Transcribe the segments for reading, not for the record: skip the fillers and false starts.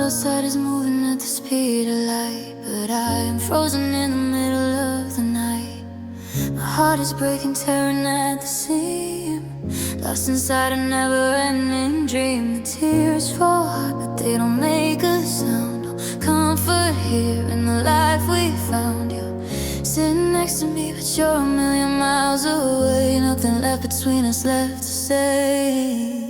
outside is moving at the speed of light, but I am frozen in the middle of the night. My heart is breaking, tearing at the seam, lost inside a never-ending dream. The tears fall hard, but they don't make a sound. No comfort here in the life we found. You're sitting next to me, but you're a million miles away. Nothing left between us left to say.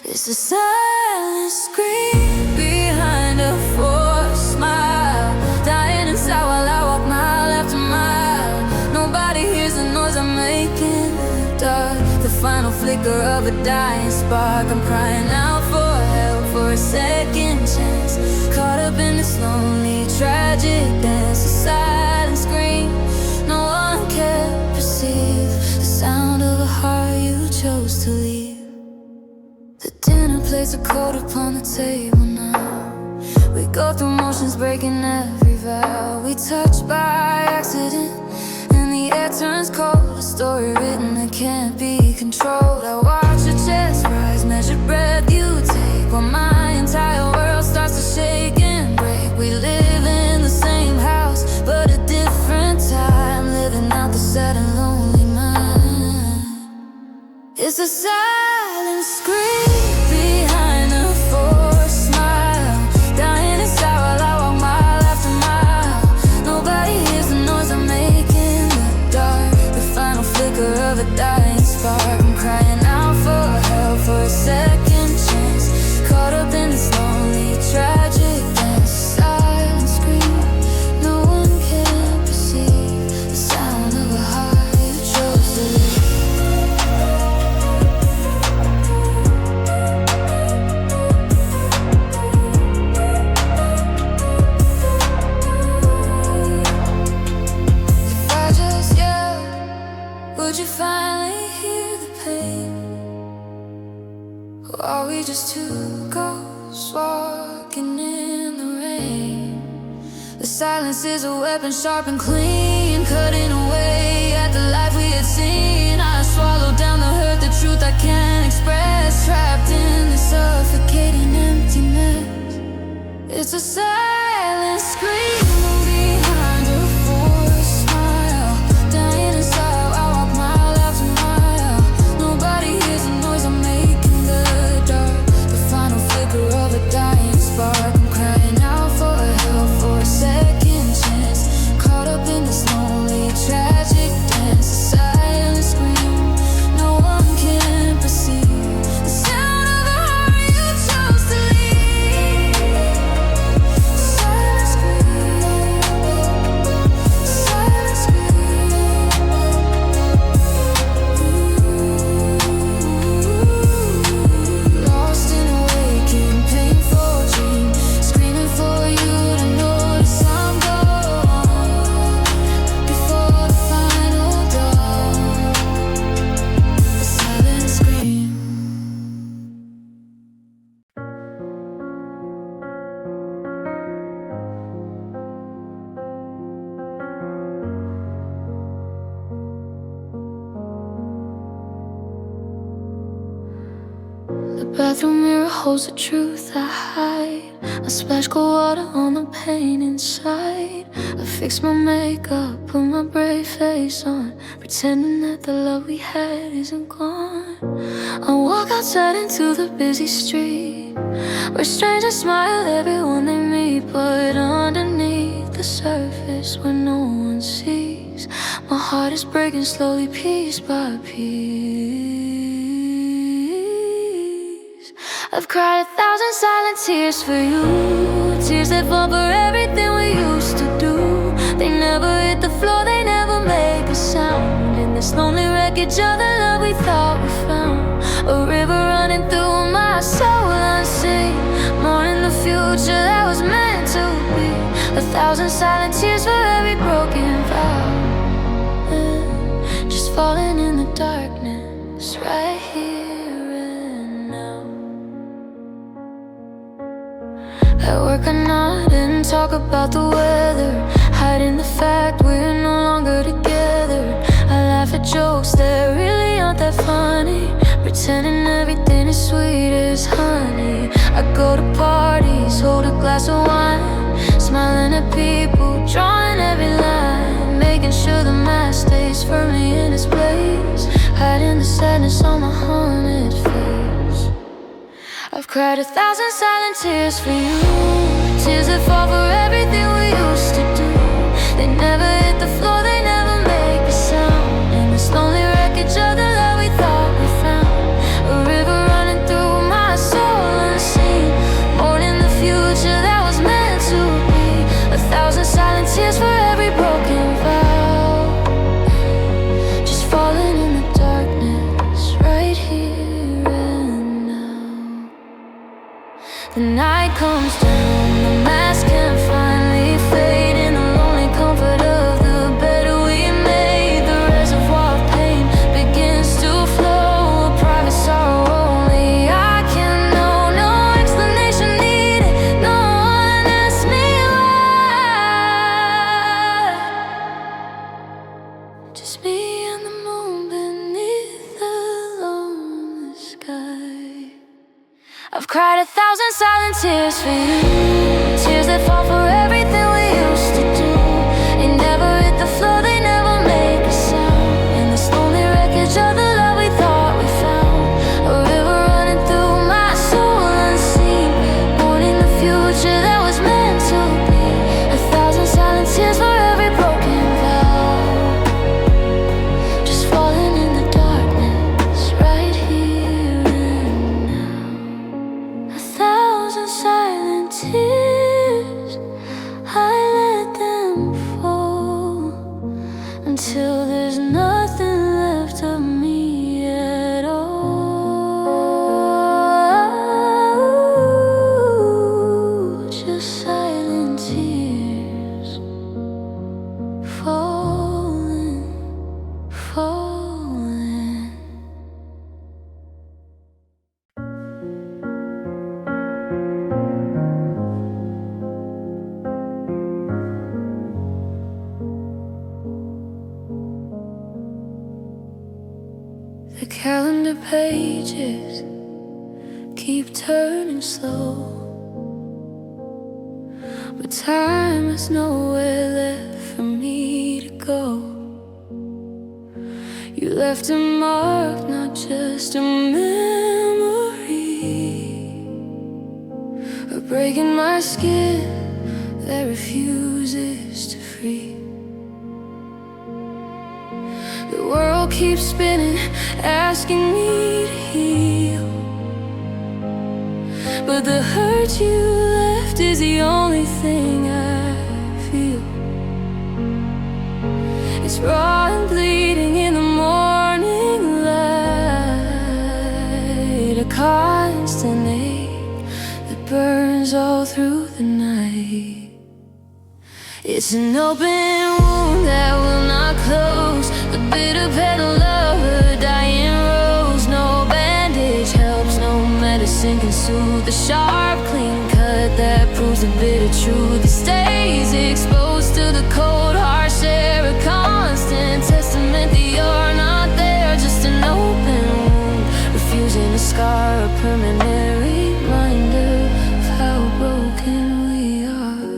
It's a silent scream behind a forced smile, dying inside while I walk mile after mile. Nobody hears the noise I'm making in the dark, the final flicker of a dying spark. I'm crying out for help, for a second chance, caught up in this lonely, tragic dance. A silent scream no one can perceive, the sound of a heart you chose to leave. The dinner plates are cold upon the table now. We go through motions, breaking every vow. We touch by accident, and the air turns cold. A story written that can't be controlled. I watch your chest rise, measured breath you take, while my entire world starts to shake and break. We live in the same house, but a different time, living out the sad and lonely mind. It's a silent scream behind a forced smile, dying inside while I walk mile after mile. Nobody hears the noise I'm making in the dark, the final flicker of a dying spark. I'm crying out for help, for a second chance, caught up in this lonely, tragic dance. Silent scream no one can perceive, the sound of a heart you chose to leave. Would you finally hear the pain? Or are we just two ghosts walking in the rain? The silence is a weapon, sharp and clean, cutting away at the life we had seen. I swallowed down the hurt, the truth I can't express, trapped in this suffocating emptiness. It's a silent scream behind a forced smile, dying inside. Of a dying spark, I'm crying out for help, for a second chance, caught up in this lonely, tragic dance. A silent scream no one can perceive, the sound of a heart you chose to leave. Silent scream, silent scream. Lost in a waking, painful dream, screaming for you to notice I'm gone before the final dawn. A silent scream. The bathroom mirror holds the truth I hide. I splash cold water on the pain inside. I fix my makeup, put my brave face on, pretending that the love we had isn't gone. I walk outside into the busy street, where strangers smile everyone they meet, but underneath the surface where no one sees, my heart is breaking slowly, piece by piece. I've cried 1,000 silent tears for you, tears that fall for everything we used to do. They never hit the floor, they never make a sound, in this lonely wreckage of the love we thought we found. A river running through my soul unseen, mourning the future that was meant to be. 1,000 silent tears for every broken vow, just falling in the darkness right here and now. At work I nod and talk about the weather, hiding the fact we're no longer together. I laugh at jokes that really aren't that pretending everything is sweet as honey. I go to parties hold a glass of wine, smiling at people, drawing every line, making sure the mask stays firmly in its place, hiding the sadness on my haunted face. I've cried 1,000 silent tears for you, tears that fall for everything we used to do. They never hit the floor, they never make a sound, in this lonely wreckage of the love we thought we found. A river running through my soul unseen, mourning the future that was meant to be. 1,000 silent tears for every broken vow, just falling in the darkness right here and now. The night comes down, the mask can finally fade, in the lonely comfort of the bed we made. The reservoir of pain begins to flow, a private sorrow only I can know. No explanation needed, no one asked me why. Just me and the moon beneath the lonely sky. I've cried 1,000 silent tears for you, tears that fall for everything we used to do. They never hit the floor, they never make a sound, in this lonely wreckage of the love we thought we found. A river running through my soul unseen, mourning the future that was meant to be. 1,000 silent tears for every broken vow, just falling in the darkness right here and now. 1,000 silent tears, I let them fall until there's nothing left of me at all. Just silent tears falling, falling. The calendar pages keep turning slow, but time has nowhere left for me to go. You left a mark, not just a memory, a break in my skin that refuses to free. The world keeps spinning, asking me to heal, but the hurt you left is the only thing I feel. It's raw and bleeding in the morning light, a constant ache that burns all through the night. It's an open wound that will not close, the bitter petal of a dying rose. No bandage helps, no medicine can soothe the sharp, clean cut that proves the bitter truth. It stays exposed to the cold, harsh air, a constant testament that you're not there. Just an open wound, refusing to scar, a permanent reminder of how broken we are.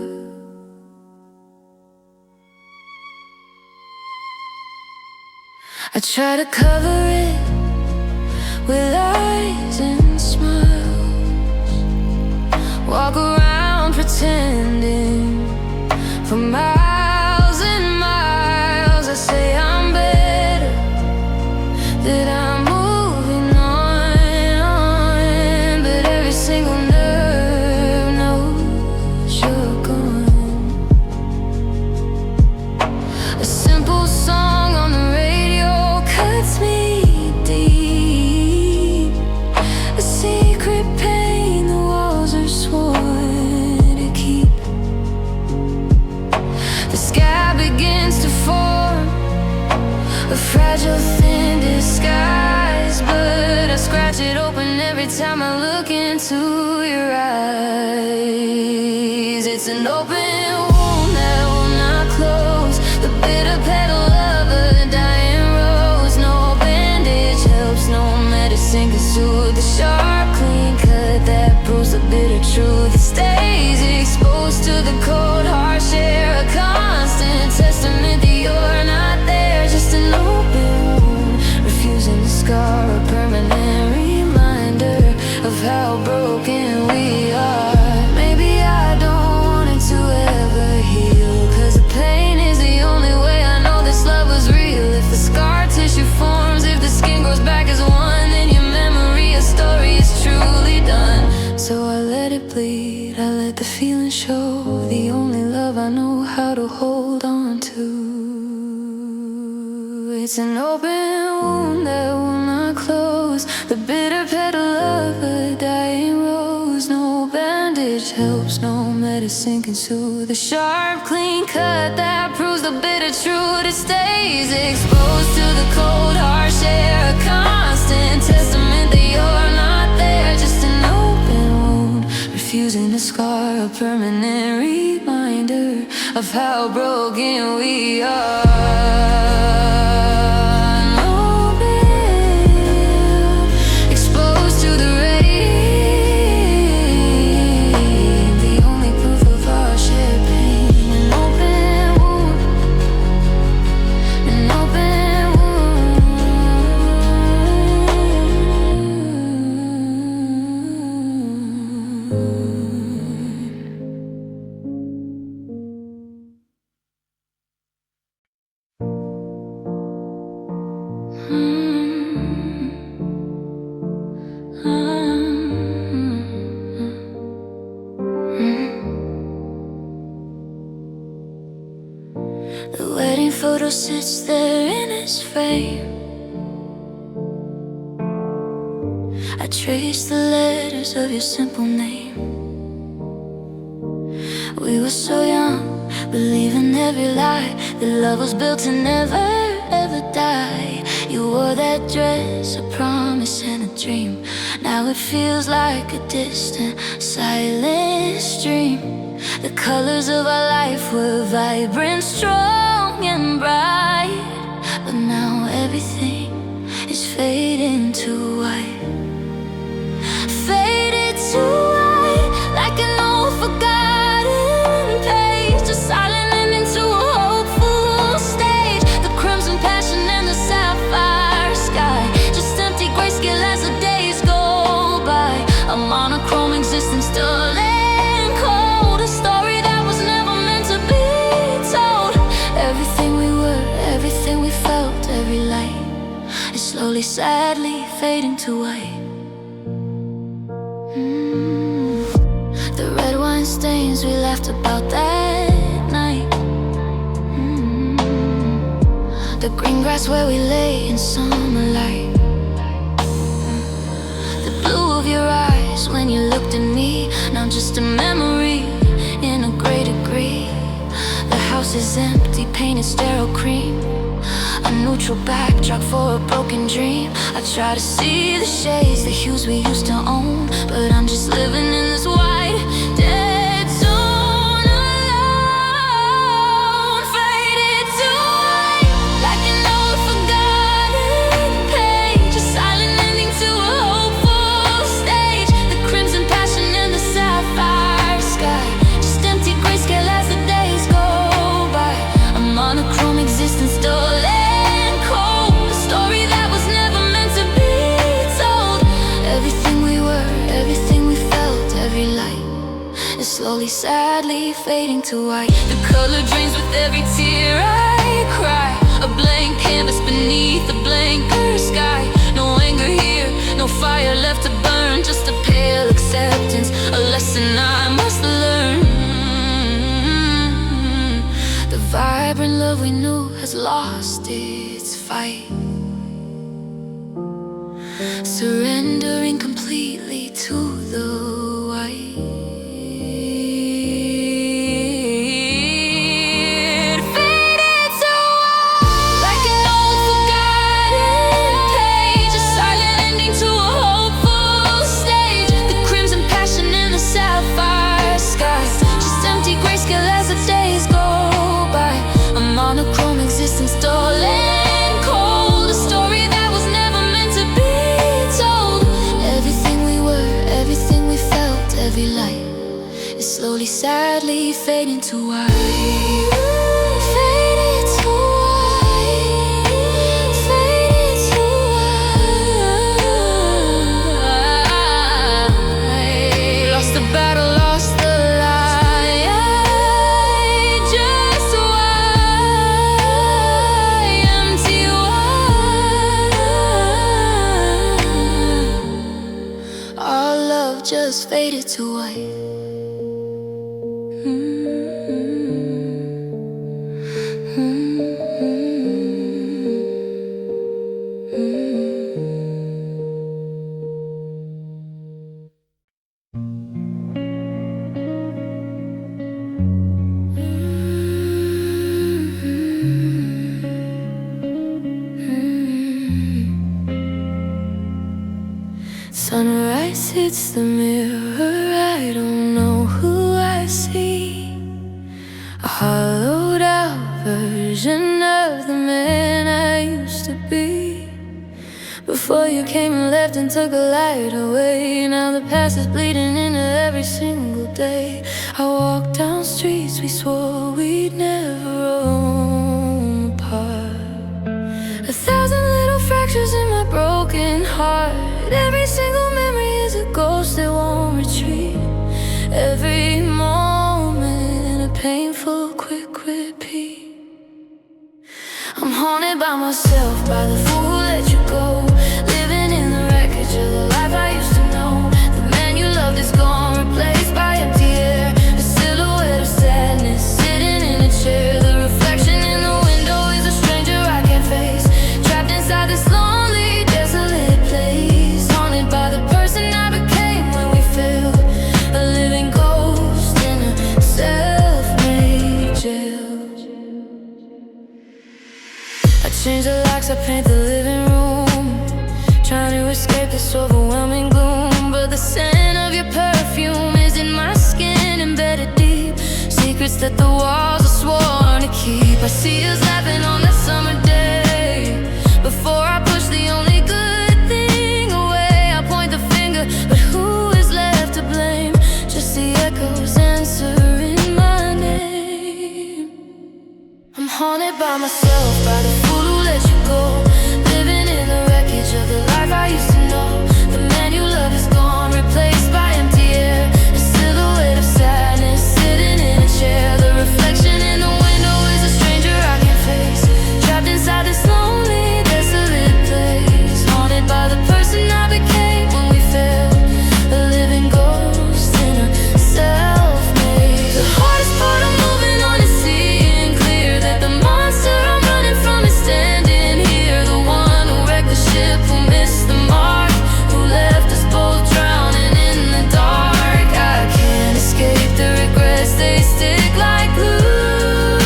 I try to cover it with lies and smiles, walk around pretending for miles and miles. I say I'm better, that I'm moving on, but every single nerve knows you're gone. A simple song on the radio cuts me deep, a secret pain the walls are sworn to keep. The sky begins to form, a fragile thin disguise, but I scratch it open every time I look into your eyes. It's an open wound that will not close, the bitter petal of a dying rose. No bandage helps, no medicine can soothe the sharp, clean cut that proves the bitter truth. It stays show, the only love I know how to hold on to. It's an open wound that will not close, the bitter petal of a dying rose. No bandage helps, no medicine can soothe the sharp, clean cut that proves the bitter truth. It stays exposed to the cold, harsh air, a constant testament that you're not there. Just an open wound, refusing to scar, a permanent reminder of how broken we are. The wedding photo sits there in its frame. I trace the letters of your simple name. We were so young, believing every lie, that love was built to never, ever die. You wore that dress, a promise and a dream. Now it feels like a distant, silent stream. The colors of our life were vibrant, strong and bright, but now everything is fading to white. Faded to white, like an old forgotten page, a silent ending to a hopeful stage. The crimson passion and the sapphire sky, just empty grayscale as the days go by. A monochrome existence dull and cold, a story that was never meant to be told. Everything we were, everything we felt, every light is slowly, sadly fading to white. The red wine stains we laughed about that night. The green grass where we lay in summer light. The blue of your eyes when you looked at me, now just a memory in a gray degree. The house is empty, painted sterile cream, a neutral backdrop for a broken dream. I try to see the shades, the hues we used to own, but I'm just living in this white, dead zone alone. Faded to white, like an old forgotten page, a silent ending to a hopeful stage. The crimson passion and the sapphire sky, just empty grayscale as the days go by. A monochrome existence dull and cold, a story that was never meant to be told. Everything we were, everything we felt, every light is slowly, sadly fading to white. The color drains with every tear I cry, a blank canvas beneath a blanker sky. No anger here, no fire left to burn, just a pale acceptance, a lesson I must learn. The vibrant love we knew has lost its fight, surrendering completely to the white. Faded to white, like an old forgotten page, a silent ending to a hopeful stage. The crimson passion and the sapphire skies, just empty grayscale as the days go by. A monochrome existence dull and cold, a story that was never meant to be told. Everything we were, everything we felt, every light is slowly, sadly fading to white. Faded to white, faded to white. Lost the battle, lost the light, just white, empty white. Our love just faded to white. Sunrise hits the mirror, I don't know who I see. A hollowed out version of the man I used to be. Before you came and left and took a light away, now the past is bleeding into every single day. I walk down streets we swore we'd never roam apart. 1,000 little fractures in my broken heart. Every single memory is a ghost that won't retreat. Every moment a painful quick repeat. I'm haunted by myself, by the fool who let you go. Living in the wreckage of the life I used to know. The man you loved is gone, replaced by empty air. A silhouette of sadness sitting in a chair. The reflection in the window is a stranger I can't face. Trapped inside this lonely, desolate place. Haunted by the person I became when we failed. A living ghost in a self-made jail. I change the locks, I paint the living room, trying to escape this overwhelming gloom. But the scent of your perfume is in my skin, embedded deep. Secrets that the walls are sworn to keep. I see us laughing on that summer day. Before I push the only good thing away, I point the finger, but who is left to blame? Just the echoes answering my name. I'm haunted by myself, by the fool who let you go. Living in the wreckage of the life I used to know. The man you love is gone, replaced by empty air. A silhouette of sadness sitting in a chair. The reflection in the window is a stranger I can't face. Trapped inside this lonely, desolate place. Haunted by the person I became when we failed. A living ghost in a self-made. The hardest part of moving on is seeing clear that the monster I'm running from is standing here. The one who wrecked the ship, who missed the mark, who left us both drowning in the dark. I can't escape the regrets, they stick like glue.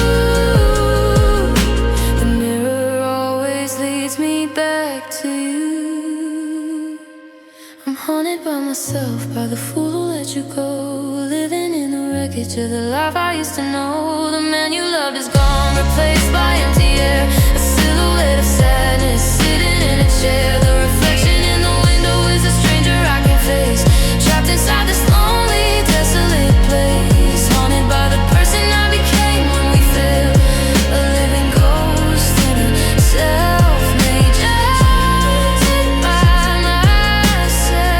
The mirror always leads me back to you. I'm haunted by myself, by the fool who let you go. Living in the wreckage of the life I used to know. The man you loved is gone, replaced by empty air. A silhouette of sadness sitting in a chair. The reflection in the window is a stranger I can't face. Trapped inside this lonely, desolate place. Haunted by the person I became when we failed. A living ghost in a self-made jail. By myself,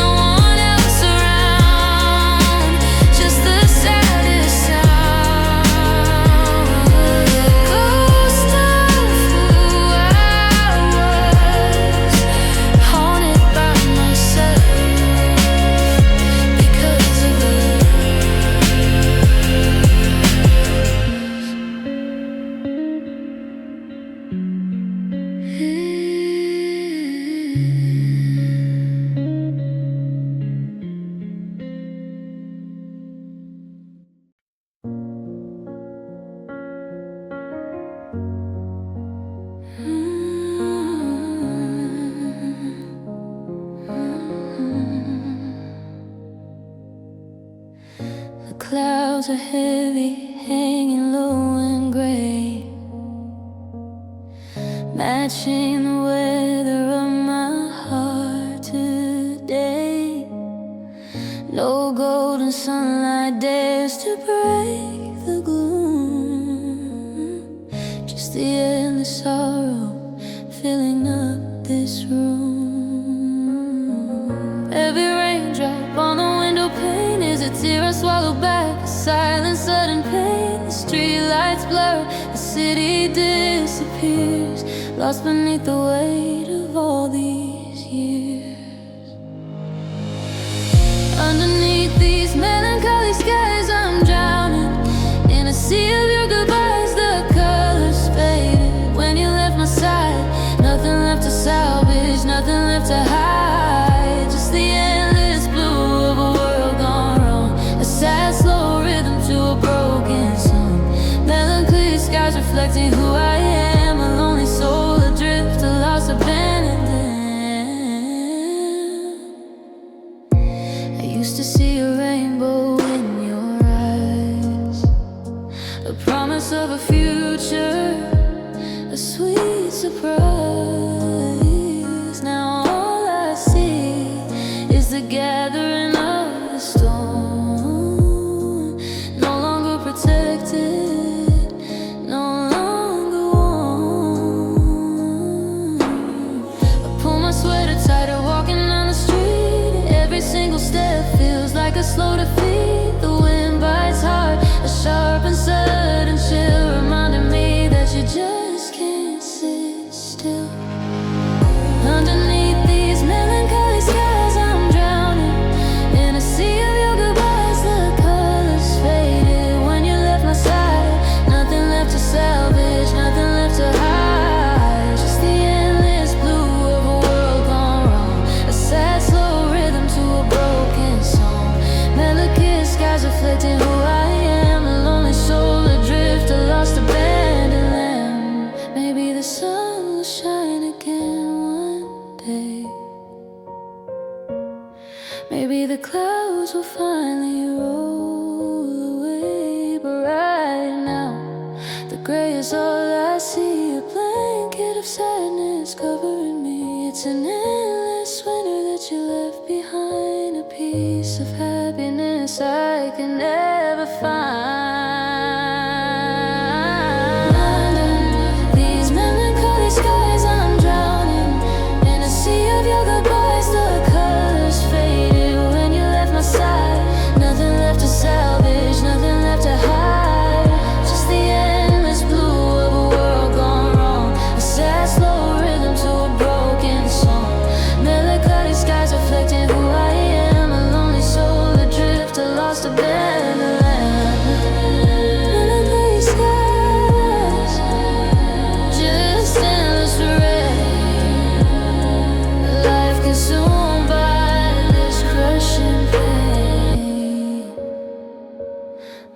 no one else around, just the saddest sound. Ghost of who I was, haunted by myself because of us. The clouds are heavy, hanging low and gray, matching the weather of my heart today. No golden sunlight dares to break the gloom. Just the endless sorrow filling up this room. Every raindrop on the window pane is a tear I swallow back. A silent, sudden pain. The street lights blur, the city disappears, lost beneath the weight of all these years. Underneath these melancholy skies, I'm drowning in a sea of your goodbyes. The colors faded when you left my side. Nothing left to salvage, nothing left to hide. Just the endless blue of a world gone wrong. A sad, slow rhythm to a broken song. Melancholy skies reflecting who I am. A lonely soul adrift, a lost, abandoned. promise of a future, a sweet surprise. Now all I see is the gathering of the storm. No longer protected, no longer warm. I pull my sweater tighter, walking down the street. Every single step feels like a slow defeat. The wind bites hard, a sharp and sudden chill, reminding me that you just can't sit still. Underneath these melancholy skies, I'm drowning in a sea of your goodbyes. The colors faded when you left my side. Nothing left to salvage, nothing left to hide. Just the endless blue of a world gone wrong. A sad, slow rhythm to a broken song. Melancholy skies reflecting who I am. A lonely soul adrift, a lost abandoned lamb. Maybe the sun will shine again one day. Maybe the clouds will finally roll away. But right now, the gray is all I see. A blanket of sadness covering me. It's an endless winter that you left behind. A piece of happiness I can never find. Under these melancholy skies, I'm drowning in a sea of your goodbyes. The colors faded when you left my side. Nothing left to salvage, nothing left to hide. Just the endless blue of a world gone wrong. A sad, slow rhythm to a broken song. Melancholy skies reflecting who I am. A lonely soul adrift, a lost abandoned land. Melancholy skies, just endless rain. Life consumed by this crushing pain.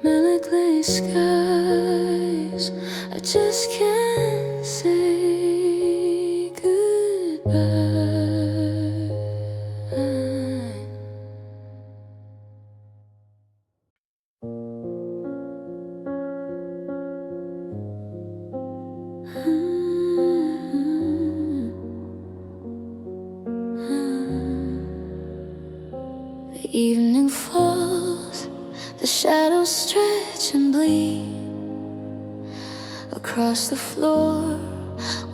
Melancholy skies, I just can't say goodbye. The evening falls, the shadows stretch and bleed across the floor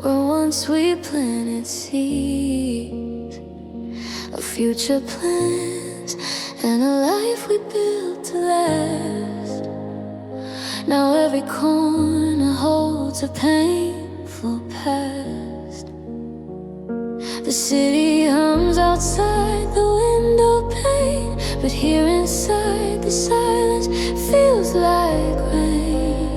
where once we planted seeds of future plans and a life we built to last. Now every corner holds a painful past. The city hums outside the window pane, but here inside the silence feels like rain.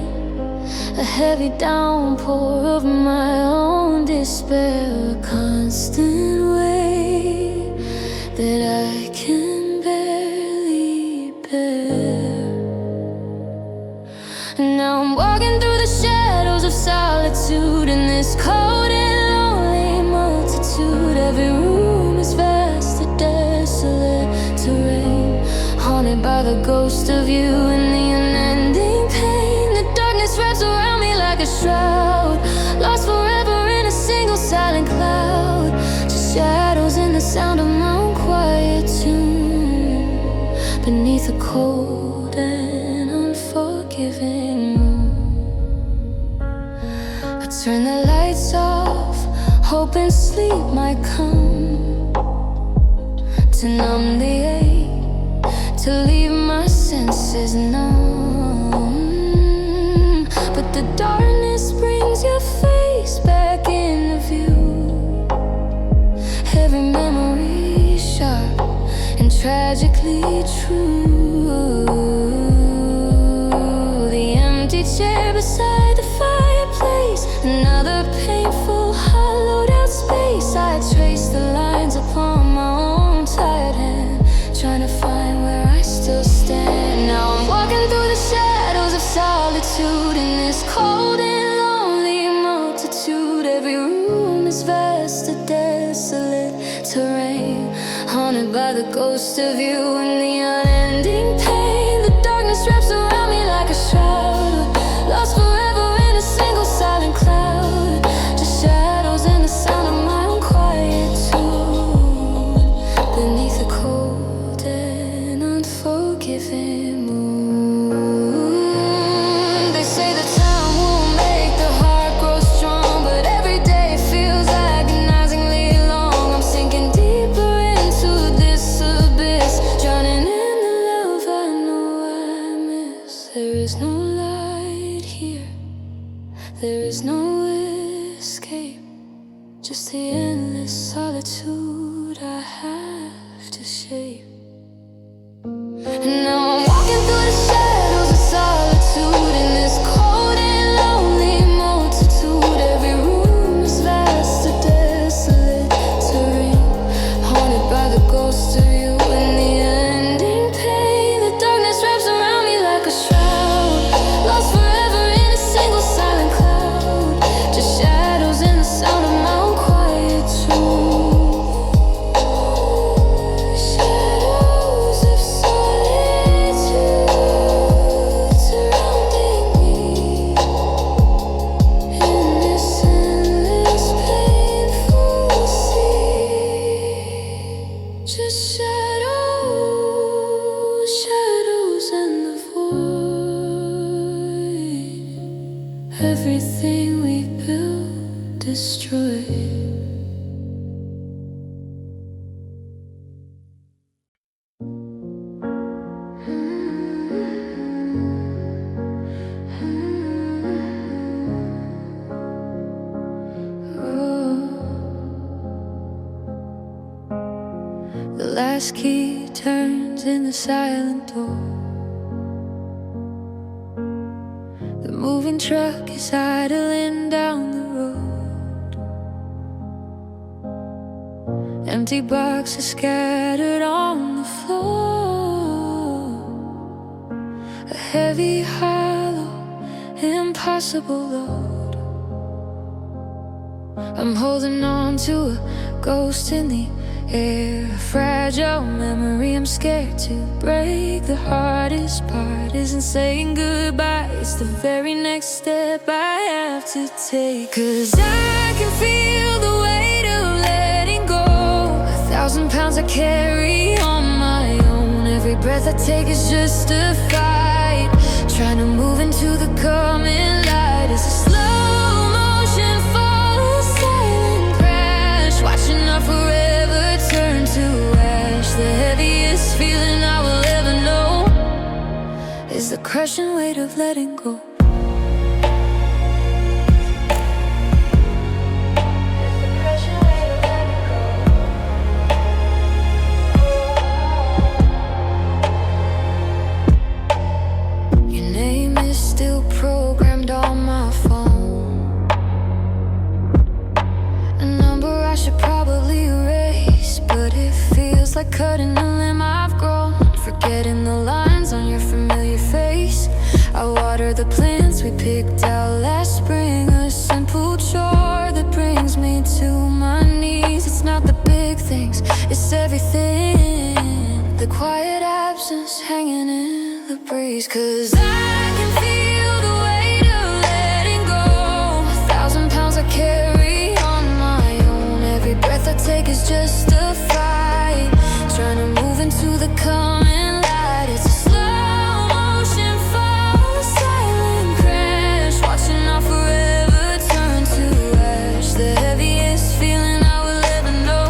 A heavy downpour of my own despair, a constant weight that I can barely bear. Now I'm walking through the shadows of solitude in this cold and lonely multitude. Every room is vast, a desolate terrain, haunted by the ghost of you and the unending pain. The darkness wraps around me like a shroud, lost forever in a single silent cloud. Just shadows and the sound of my own quiet tune beneath a cold and unforgiving moon. I turn the lights off, hoping sleep might come to numb the ache, to leave my senses numb. But the darkness brings your face back into view. Every memory sharp and tragically true. The empty chair beside the fireplace, another painful hollowed out space. I trace the lines upon my own tired hand, trying to find where I still stand. Now I'm walking through the shadows of solitude in this cold and lonely multitude. Every room is vast, a desolate terrain, haunted by the ghost of you and the unending pain. The darkness wraps around me like a shroud, lost forever There is no light here, there is no escape, just the endless solitude I have to shape. And now I'm walking through the shadows of solitude in this cold and lonely multitude. Every room is vast, a desolate terrain, haunted by the ghost of you and the ending pain. The darkness wraps around me like a shroud, lost forever in a single silent cloud. Just shadows and the sound of my own quiet tune. Just shadows, shadows and the void. Everything we built destroyed. The last key turns in the silent door. The moving truck is idling down the road. Empty boxes scattered on the floor. A heavy, hollow, impossible load. I'm holding on to a ghost in the air, a fragile memory I'm scared to break. The hardest part isn't saying goodbye, it's the very next step I have to take. 'Cause I can feel the weight of letting go, 1,000 pounds I carry on my own. Every breath I take is just a fight, trying to move into the coming light. It's a slow motion fall, a silent crash, watching our forever turn to ash. The heaviest feeling I will ever know is the crushing weight of letting go. Your name is still programmed on my phone, a number I should probably erase, but it feels like cutting a limb I've grown, forgetting the lines on your familiar face. I water the plants we picked out last spring, a simple chore that brings me to my knees. It's not the big things, it's everything, the quiet absence hanging in the breeze. 'Cause I can feel the weight of letting go, 1,000 pounds I carry on my own. Every breath I take is just a fight, trying to move into the coming light. It's a slow motion fall, a silent crash, watching our forever turn to ash. The heaviest feeling I will ever know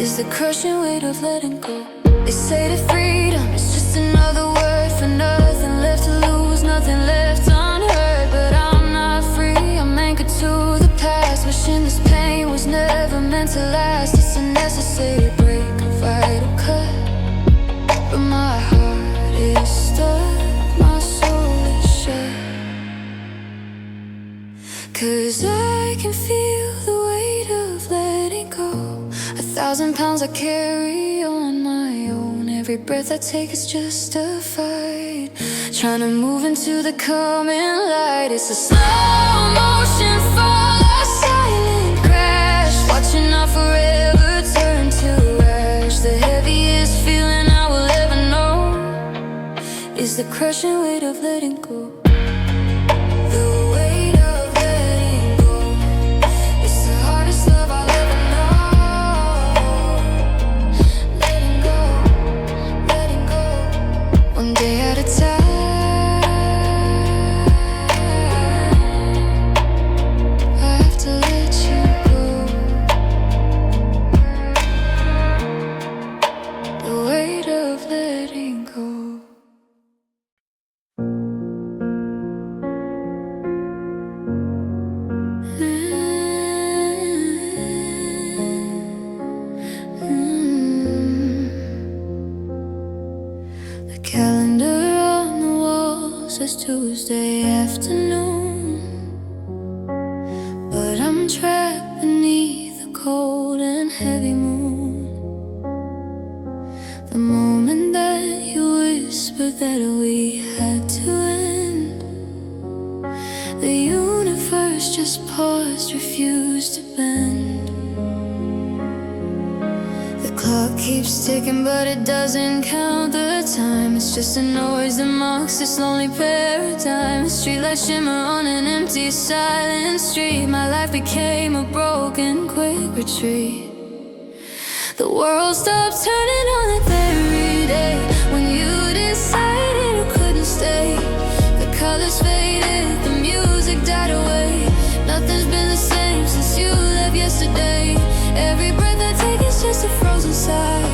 is the crushing weight of letting go. They say that freedom is just another word for nothing left to lose, nothing left unheard. But I'm not free, I'm anchored to the past, wishing this pain was never meant to last. It's a necessary break, a vital cut, but my heart is stuck, my soul is shut. 'Cause I can feel the weight of letting go, 1,000 pounds I carry on my own. Every breath I take is just a fight, trying to move into the coming light. It's a slow motion fall, a silent crash, watching our forever turn to ash. The heaviest feeling I will ever know is the crushing weight of letting go. The weight of letting go, it's the hardest love I'll ever know. Letting go, one day at a time. last Tuesday afternoon, but I'm trapped beneath the cold and heavy moon. The moment that you whispered that we had to end, the universe just paused, refused to bend. The clock keeps ticking, but it doesn't count the time. It's just a noise that mocks this lonely paradigm. The streetlights shimmer on an empty, silent street. My life became a broken, quick retreat. The world stopped turning on that very day when you decided you couldn't stay. The colors faded, the music died away. Nothing's been the same since you left yesterday. Every breath I take is just a frozen sigh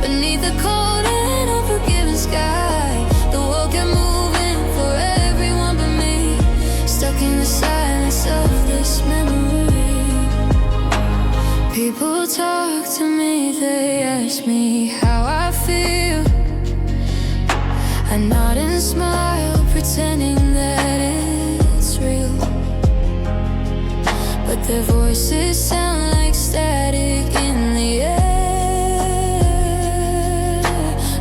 beneath the cold and unforgiving sky. The world kept moving for everyone but me, stuck in the silence of this memory. People talk to me, they ask me how I feel. I nod and smile, pretending that it's real, but their voices sound like static in the air,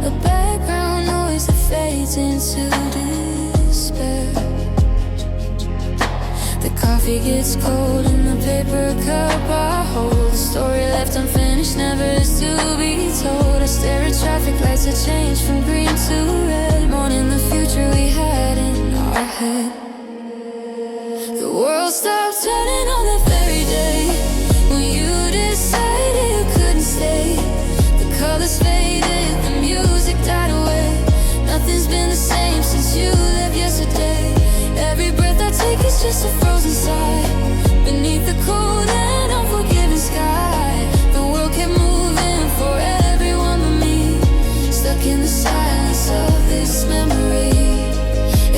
a background noise that fades into despair. The coffee gets cold in the paper cup I hold. The story left unfinished never is to be told. I stare at traffic lights that change from green to red, mourning the future we had in our head. The world stopped turning on that very day when you decided you couldn't stay. The colors faded, the music died away. Nothing's been the same since you left yesterday. Every breath I take is just a frozen sigh beneath the cold and unforgiving sky. The world kept moving for everyone but me, stuck in the silence of this memory.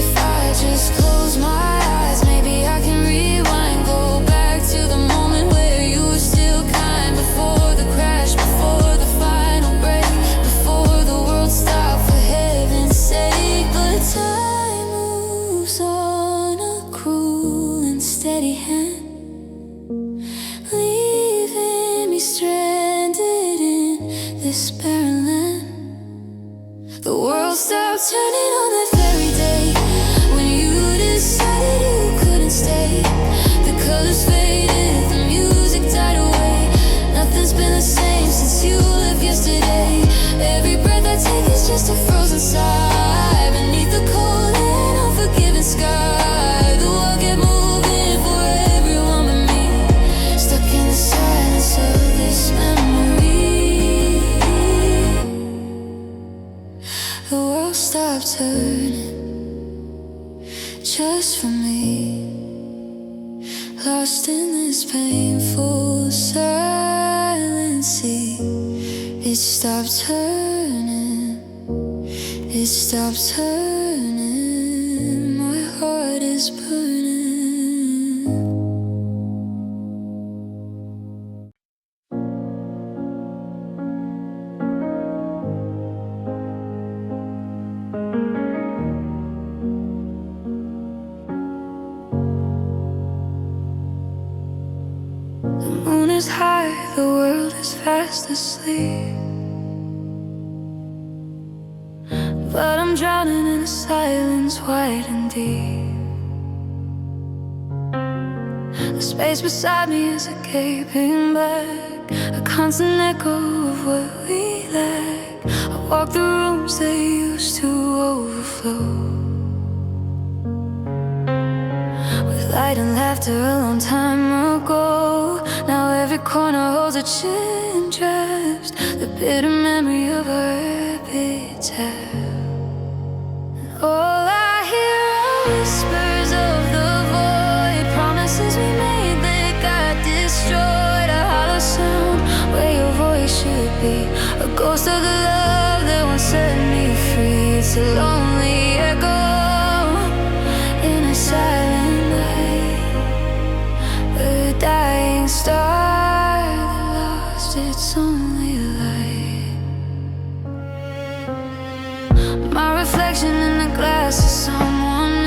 If I just close my eyes, maybe I can rewind, go back to the moment where you were still kind. Before the crash, before the final break, before the world stopped for heaven's sake. But time moves on, a cruel and steady hand, leaving me stranded in this barren land. The world stopped turning on that very day when you decided you couldn't stay. The colors faded, the music died away. Nothing's been the same since you left yesterday. Every breath I take is just a frozen sigh beneath the cold and unforgiving sky. The world kept moving for everyone but me, stuck in the silence of this memory. The world stopped turning just for me, lost in this painful silence. It stopped turning, it stopped turning. My heart is burning. The moon is high, the world is fast asleep, but I'm drowning in a silence wide and deep. The space beside me is a gaping black, a constant echo of what we lack. I walk the rooms they used to overflow with light and laughter a long time ago. Now every corner holds a chin drafts, the bitter memory of our epitaph. And all I hear are whispers of the void, promises we made that got destroyed. A hollow sound where your voice should be, a ghost of the love that once set me free. It's a lonely echo in a silent night, a dying star that lost its only light. My reflection in the glass is someone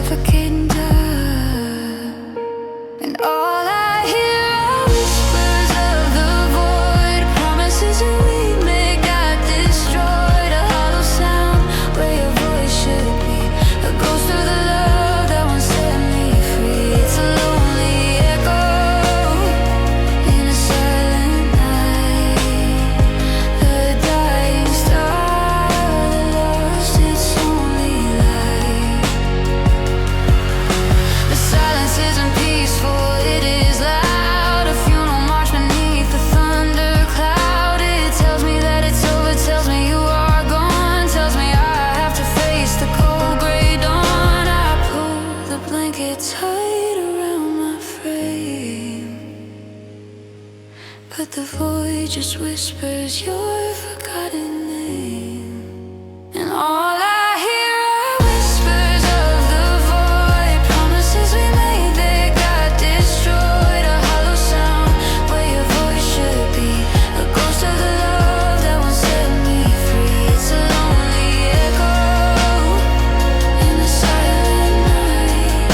suffocating dark. And all I hear are whispers of the void, promises that we made got destroyed. A hollow sound where your voice should be, a ghost of the love that once set me free. It's a lonely echo in a silent night, the dying star that lost its only light. The silence isn't peaceful, it is loud, a funeral march beneath the thundercloud. It tells me that it's over, tells me you are gone, tells me I have to face the cold gray dawn. I pull the blanket tight around my frame, but the void just whispers your forgotten name. And all I hear are whispers of the void, promises we made that got destroyed. A hollow sound where your voice should be, a ghost of the love that once set me free. It's a lonely echo in the silent night,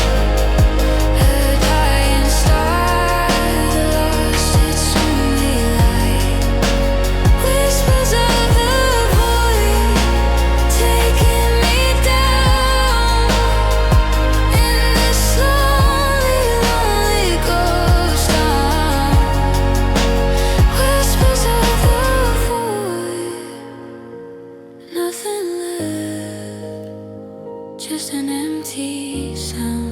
a dying star that lost its only light. Whispers of the void taking me down in this lonely, lonely ghost town. Whispers of the void, nothing left, just an empty sound.